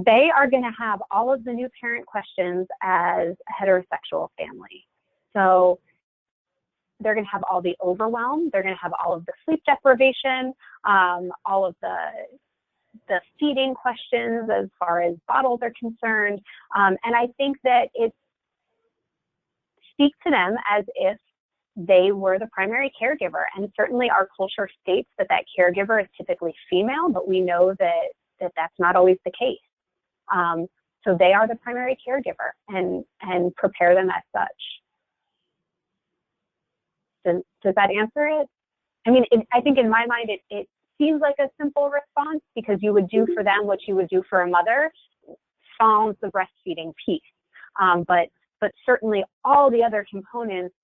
they are going to have all of the new parent questions as a heterosexual family. So they're going to have all the overwhelm, they're going to have all of the sleep deprivation, all of the feeding questions as far as bottles are concerned. And I think that it speaks to them as if they were the primary caregiver. And certainly our culture states that caregiver is typically female, but we know that that's not always the case. So they are the primary caregiver, and prepare them as such. Does that answer it? I mean, I think in my mind, it seems like a simple response, because you would do for them what you would do for a mother, sans the breastfeeding piece. But certainly all the other components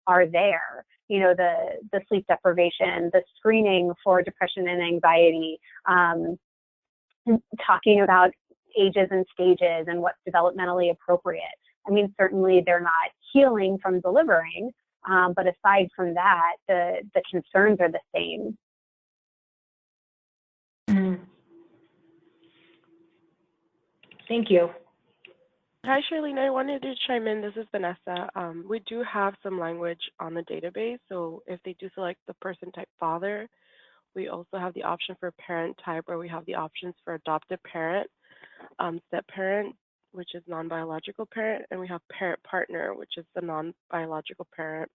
are there. The sleep deprivation, the screening for depression and anxiety, talking about ages and stages and what's developmentally appropriate. I mean, certainly they're not healing from delivering, but aside from that, the concerns are the same. Mm-hmm. Thank you. Hi, Charlene. I wanted to chime in. This is Vanessa. We do have some language on the database. So if they do select the person type father, we also have the option for parent type, where we have the options for adoptive parent, step parent, which is non-biological parent, and we have parent partner, which is the non-biological parent.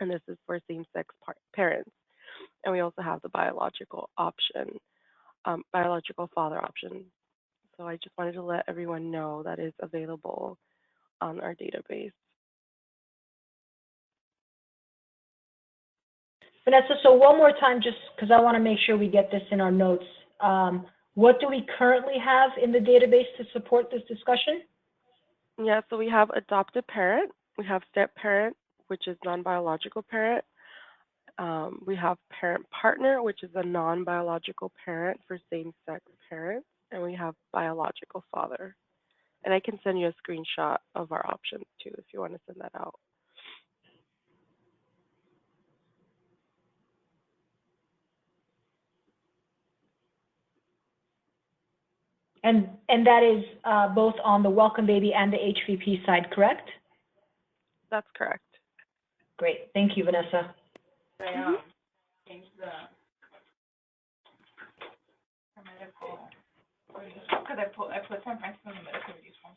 And this is for same-sex parents. And we also have the biological option, biological father option. So I just wanted to let everyone know that is available on our database. Vanessa, so one more time, just because I want to make sure we get this in our notes. What do we currently have in the database to support this discussion? Yeah, so we have adoptive parent, we have step parent, which is non-biological parent. We have parent partner, which is a non-biological parent for same-sex parents. And we have biological father. And I can send you a screenshot of our options too, if you want to send that out. And that is both on the Welcome Baby and the HVP side, correct? That's correct. Great, thank you, Vanessa. Change the medical. Because I put some prices on the medical reviews form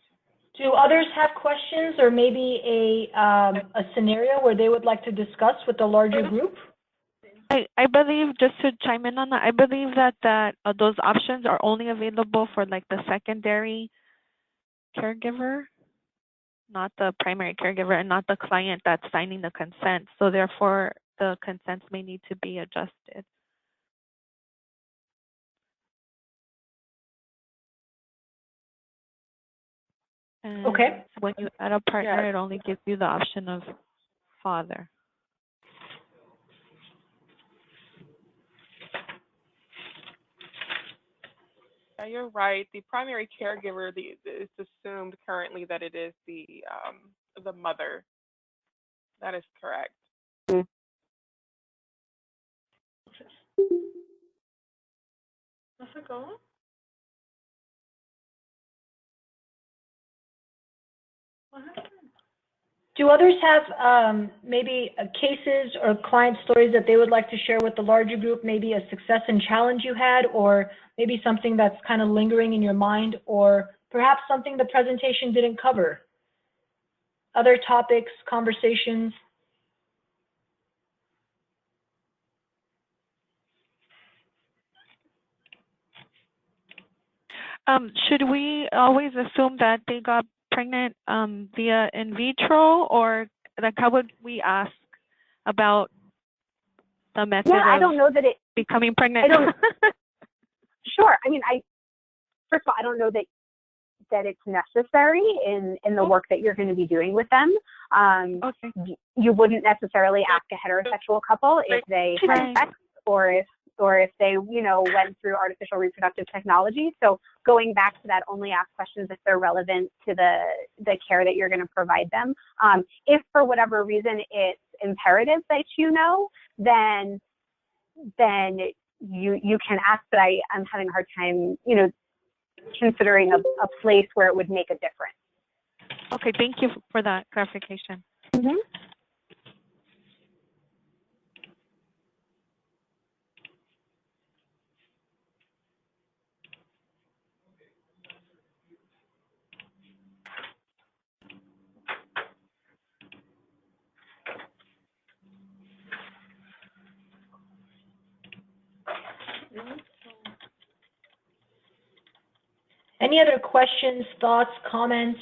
too. Do others have questions, or maybe a scenario where they would like to discuss with the larger group? I believe, just to chime in on that, I believe that those options are only available for like the secondary caregiver, not the primary caregiver, and not the client that's signing the consent. So therefore, the consents may need to be adjusted. And okay. When you add a partner, It only gives you the option of father. Yeah, you're right. The primary caregiver, it's assumed currently that it is the mother. That is correct. Do others have maybe cases or client stories that they would like to share with the larger group, maybe a success and challenge you had, or maybe something that's kind of lingering in your mind, or perhaps something the presentation didn't cover? Other topics, conversations? Should we always assume that they got pregnant via in vitro, or like how would we ask about the method Yeah, I of don't know that it, becoming pregnant? I don't, sure. I mean, first of all, I don't know that it's necessary in the work that you're going to be doing with them. Okay. You wouldn't necessarily ask a heterosexual couple if they had sex or if they, you know, went through artificial reproductive technology. So going back to that, only ask questions if they're relevant to the care that you're going to provide them. If for whatever reason it's imperative that you know, then you can ask, but I'm having a hard time, you know, considering a place where it would make a difference. Okay, thank you for that clarification. Mm-hmm. Any other questions, thoughts, comments?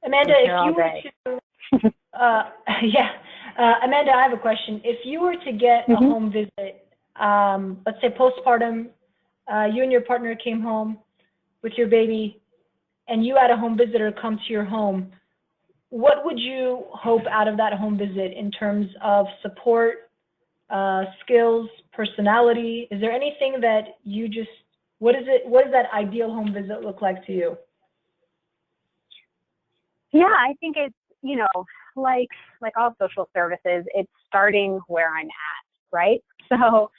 Amanda, if you were to, Amanda, I have a question. If you were to get a home visit, let's say postpartum, you and your partner came home with your baby, and you had a home visitor come to your home, what would you hope out of that home visit in terms of support, skills, personality? Is there anything that you just, what does that ideal home visit look like to you? Yeah, I think it's, you know, like all social services, it's starting where I'm at, right? So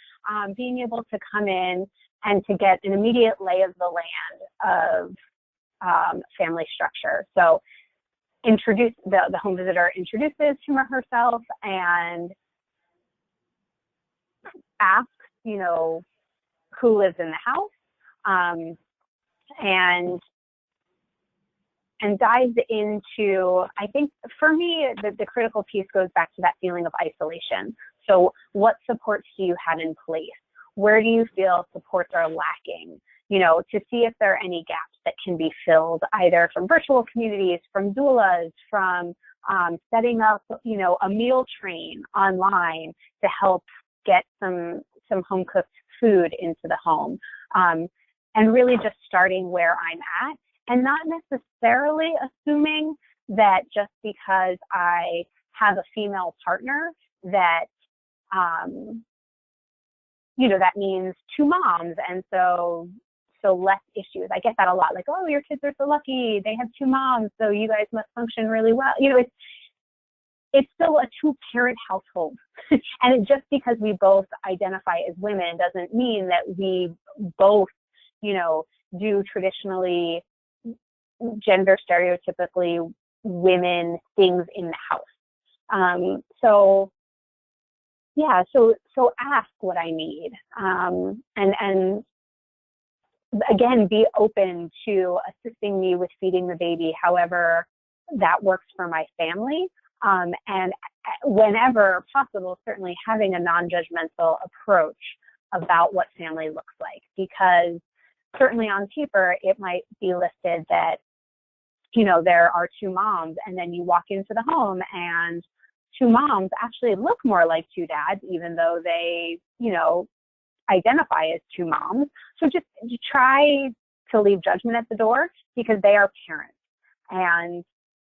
being able to come in and to get an immediate lay of the land of family structure. So the home visitor introduces him or herself and asks, you know, who lives in the house, and dives into, I think for me, the critical piece goes back to that feeling of isolation. So what supports do you have in place? Where do you feel supports are lacking? You know, to see if there are any gaps that can be filled, either from virtual communities, from doulas, from setting up, you know, a meal train online to help get some home cooked food into the home, and really just starting where I'm at, and not necessarily assuming that just because I have a female partner that, you know, that means two moms, and so less issues. I get that a lot, like, oh, your kids are so lucky, they have two moms, so you guys must function really well. You know, it's still a two-parent household. And just because we both identify as women doesn't mean that we both, you know, do traditionally gender stereotypically women things in the house. So ask what I need, and again, be open to assisting me with feeding the baby however that works for my family, and whenever possible, certainly having a non-judgmental approach about what family looks like, because certainly on paper it might be listed that, you know, there are two moms, and then you walk into the home and two moms actually look more like two dads, even though they, you know, identify as two moms. So just try to leave judgment at the door, because they are parents, and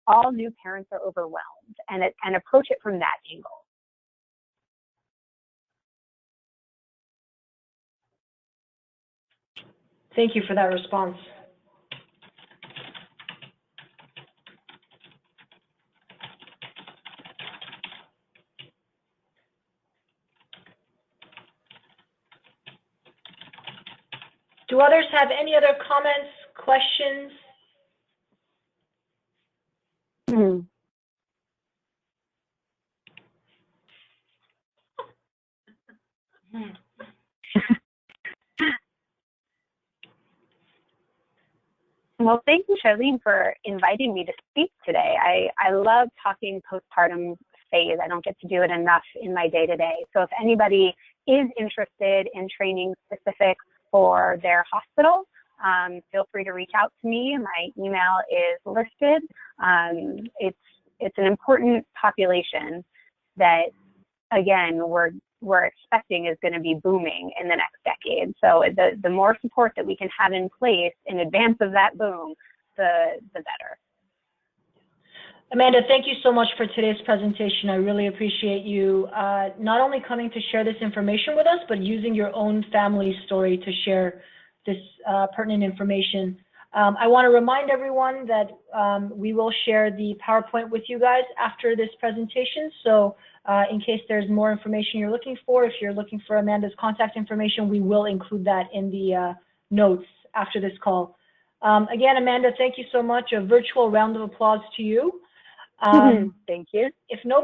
all new parents are overwhelmed, and approach it from that angle. Thank you for that response. Do others have any other comments, questions? Well, thank you, Charlene, for inviting me to speak today. I love talking postpartum phase. I don't get to do it enough in my day-to-day. So if anybody is interested in training specific for their hospital, feel free to reach out to me. My email is listed. it's an important population that, again, we're expecting is going to be booming in the next decade. So the more support that we can have in place in advance of that boom, the better. Amanda, thank you so much for today's presentation. I really appreciate you not only coming to share this information with us, but using your own family story to share this pertinent information. I want to remind everyone that we will share the PowerPoint with you guys after this presentation. So in case there's more information you're looking for, if you're looking for Amanda's contact information, we will include that in the notes after this call. Again, Amanda, thank you so much. A virtual round of applause to you. Thank you. If nobody